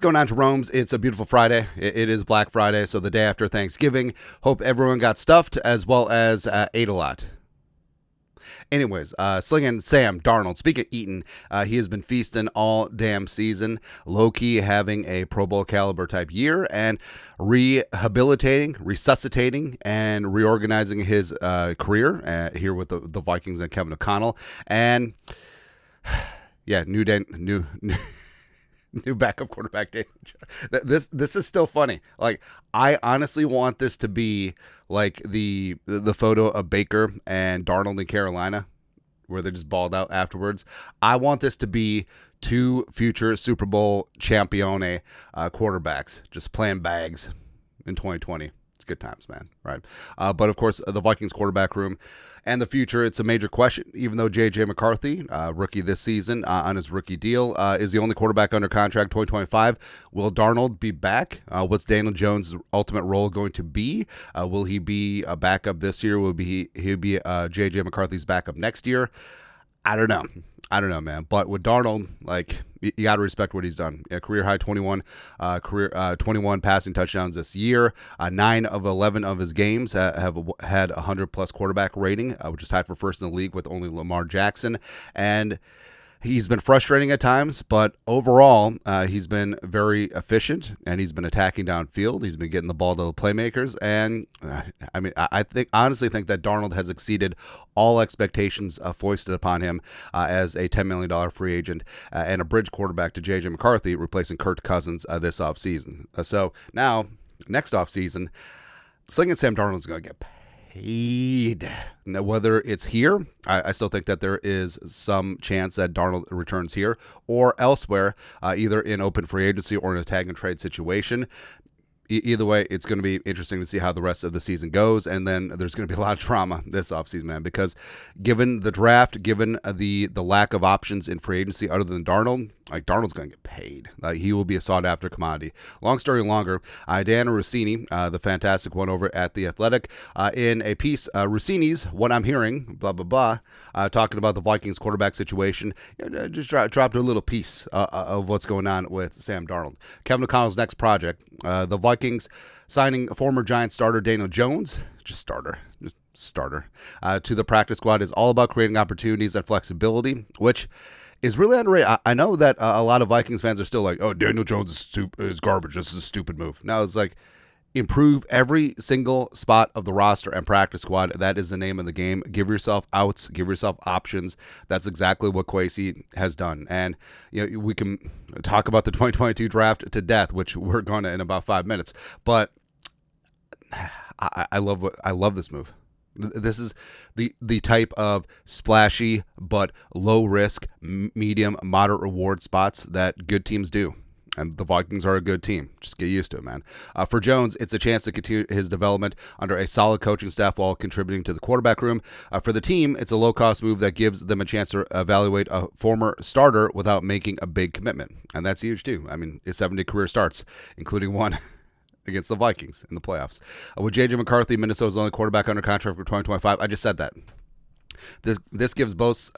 going on, Jerome's? It's a beautiful Friday. It is Black Friday, so the day after Thanksgiving. Hope everyone got stuffed as well as ate a lot. Anyways, slinging Sam Darnold. Speaking of eating, he has been feasting all damn season. Low-key having a Pro Bowl caliber type year and rehabilitating, resuscitating, and reorganizing his career here with the Vikings and Kevin O'Connell. And yeah, new backup quarterback. This is still funny. Like, I honestly want this to be like the photo of Baker and Darnold in Carolina, where they just balled out afterwards. I want this to be two future Super Bowl champione quarterbacks just playing bags in 2020. It's good times, man. Right. But of course, the Vikings quarterback room and the future, it's a major question, even though J.J. McCarthy, rookie this season on his rookie deal, is the only quarterback under contract 2025. Will Darnold be back? What's Daniel Jones' ultimate role going to be? Will he be a backup this year? Will he be J.J. McCarthy's backup next year? I don't know, man. But with Darnold, like, you got to respect what he's done. Career high 21 passing touchdowns this year. 9 of 11 of his games have had 100-plus quarterback rating, which is tied for first in the league with only Lamar Jackson. And he's been frustrating at times, but overall, he's been very efficient, and he's been attacking downfield. He's been getting the ball to the playmakers, and I honestly think that Darnold has exceeded all expectations foisted upon him as a $10 million free agent and a bridge quarterback to J.J. McCarthy, replacing Kirk Cousins this offseason. So now, next offseason, slinging Sam Darnold is going to get paid. Now, whether it's here, I still think that there is some chance that Darnold returns here or elsewhere, either in open free agency or in a tag and trade situation. Either way, it's going to be interesting to see how the rest of the season goes, and then there's going to be a lot of drama this offseason, man, because given the draft, given the lack of options in free agency other than Darnold, like, Darnold's going to get paid. He will be a sought-after commodity. Long story longer, Diana Rossini, the fantastic one over at The Athletic, in a piece, Rossini's What I'm Hearing, blah, blah, blah, talking about the Vikings quarterback situation, just dropped a little piece of what's going on with Sam Darnold. Kevin O'Connell's next project, the Vikings signing former Giants starter Daniel Jones, starter, to the practice squad is all about creating opportunities and flexibility, which is really underrated. I know that a lot of Vikings fans are still like, oh, Daniel Jones is garbage. This is a stupid move. Now it's like, improve every single spot of the roster and practice squad. That is the name of the game. Give yourself outs. Give yourself options. That's exactly what Kwesi has done. And we can talk about the 2022 draft to death, which we're going to in about 5 minutes. But I love this move. This is the type of splashy but low risk, medium, moderate reward spots that good teams do. And the Vikings are a good team. Just get used to it, man. For Jones, it's a chance to continue his development under a solid coaching staff while contributing to the quarterback room. For the team, it's a low-cost move that gives them a chance to evaluate a former starter without making a big commitment. And that's huge, too. I mean, his 70 career starts, including one against the Vikings in the playoffs. With J.J. McCarthy, Minnesota's only quarterback under contract for 2025. I just said that. This gives both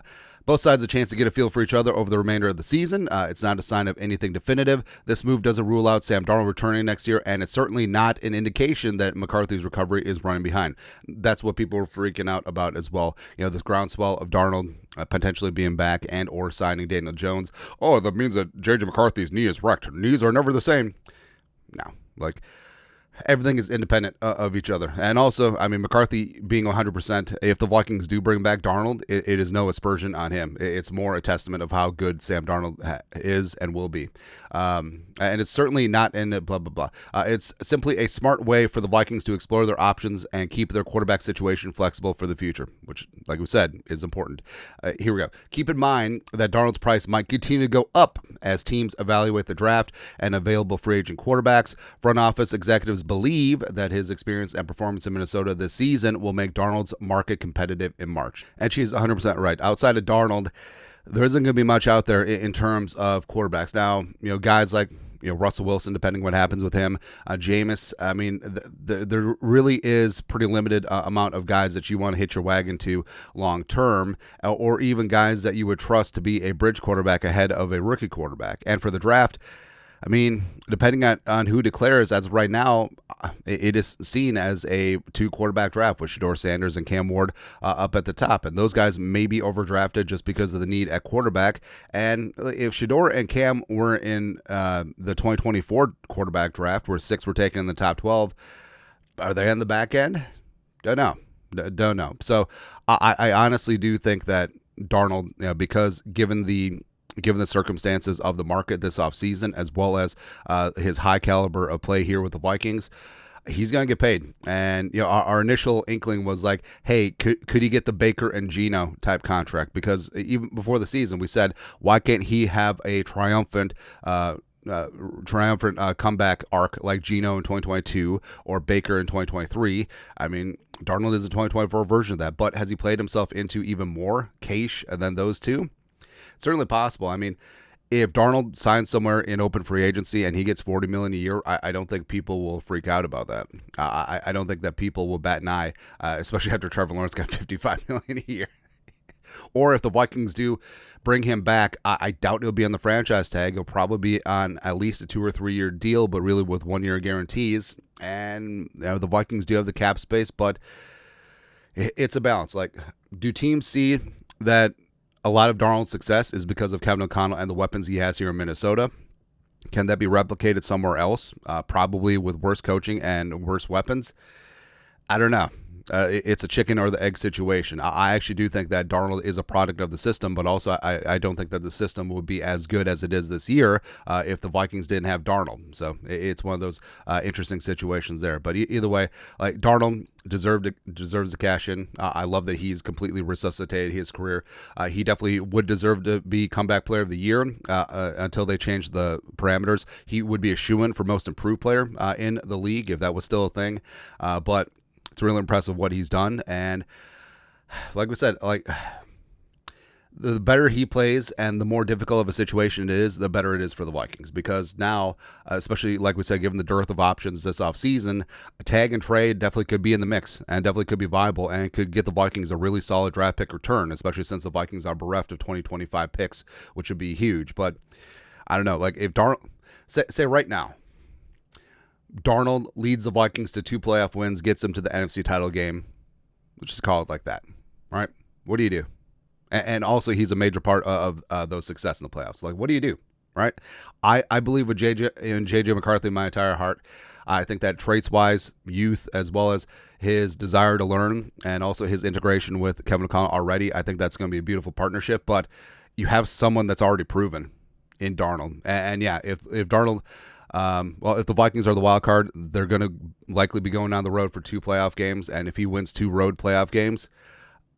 sides a chance to get a feel for each other over the remainder of the season. It's not a sign of anything definitive. This move doesn't rule out Sam Darnold returning next year, and it's certainly not an indication that McCarthy's recovery is running behind. That's what people are freaking out about as well. This groundswell of Darnold potentially being back and or signing Daniel Jones. Oh, that means that J.J. McCarthy's knee is wrecked. Knees are never the same. No, everything is independent of each other. And also, McCarthy being 100%, if the Vikings do bring back Darnold, it is no aspersion on him. It's more a testament of how good Sam Darnold is and will be. And it's certainly not in blah, blah, blah. It's simply a smart way for the Vikings to explore their options and keep their quarterback situation flexible for the future, which, like we said, is important. Here we go. Keep in mind that Darnold's price might continue to go up as teams evaluate the draft and available free agent quarterbacks. Front office executives believe that his experience and performance in Minnesota this season will make Darnold's market competitive in March. And she's 100% right. Outside of Darnold, there isn't going to be much out there in terms of quarterbacks. Now, guys like Russell Wilson, depending what happens with him, Jameis. There really is pretty limited amount of guys that you want to hitch your wagon to long term, or even guys that you would trust to be a bridge quarterback ahead of a rookie quarterback. And for the draft, I mean, depending on who declares, as of right now, it is seen as a 2-quarterback draft with Shedeur Sanders and Cam Ward up at the top. And those guys may be overdrafted just because of the need at quarterback. And if Shedeur and Cam were in the 2024 quarterback draft, where 6 were taken in the top 12, are they on the back end? Don't know. So I honestly do think that Darnold, because given the circumstances of the market this offseason, as well as his high caliber of play here with the Vikings, he's going to get paid. And our initial inkling was like, hey, could he get the Baker and Geno type contract? Because even before the season, we said, why can't he have a triumphant comeback arc like Geno in 2022 or Baker in 2023? I mean, Darnold is a 2024 version of that, but has he played himself into even more cash than those two? Certainly possible. I mean, if Darnold signs somewhere in open free agency and he gets $40 million a year, I don't think people will freak out about that. I don't think that people will bat an eye, especially after Trevor Lawrence got $55 million a year. Or if the Vikings do bring him back, I doubt he'll be on the franchise tag. He'll probably be on at least a 2 or 3 year deal, but really with 1 year guarantees. And the Vikings do have the cap space, but it's a balance. Like, do teams see that a lot of Darnold's success is because of Kevin O'Connell and the weapons he has here in Minnesota? Can that be replicated somewhere else? Probably with worse coaching and worse weapons. I don't know. It's a chicken or the egg situation. I actually do think that Darnold is a product of the system, but also I don't think that the system would be as good as it is this year if the Vikings didn't have Darnold. So it's one of those interesting situations there. But either way, like, Darnold deserves to cash in. I love that he's completely resuscitated his career. He definitely would deserve to be comeback player of the year until they change the parameters. He would be a shoo-in for most improved player in the league if that was still a thing. But it's really impressive what he's done. And like we said, like, the better he plays and the more difficult of a situation it is, the better it is for the Vikings. Because now, especially like we said, given the dearth of options this offseason, a tag and trade definitely could be in the mix and definitely could be viable and could get the Vikings a really solid draft pick return, especially since the Vikings are bereft of 2025 picks, which would be huge. But I don't know, like, if Darnold, say right now, Darnold leads the Vikings to 2 playoff wins, gets them to the NFC title game. Let's just call it like that, right? What do you do? And also, he's a major part of those success in the playoffs. Like, what do you do, right? I believe with JJ McCarthy in my entire heart. I think that traits-wise, youth, as well as his desire to learn, and also his integration with Kevin O'Connell already, I think that's going to be a beautiful partnership. But you have someone that's already proven in Darnold. And yeah, if Darnold... if the Vikings are the wild card, they're going to likely be going down the road for 2 playoff games. And if he wins 2 road playoff games,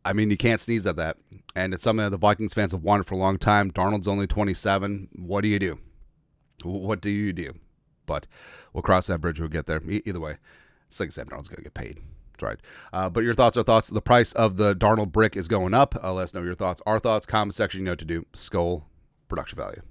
I mean, you can't sneeze at that. And it's something that the Vikings fans have wanted for a long time. Darnold's only 27. What do you do? What do you do? But we'll cross that bridge when we get there. Either way, it's like Sam Darnold's going to get paid. That's right. But your thoughts are thoughts. The price of the Darnold brick is going up. Let us know your thoughts. Our thoughts, comment section, you know what to do. Skull production value.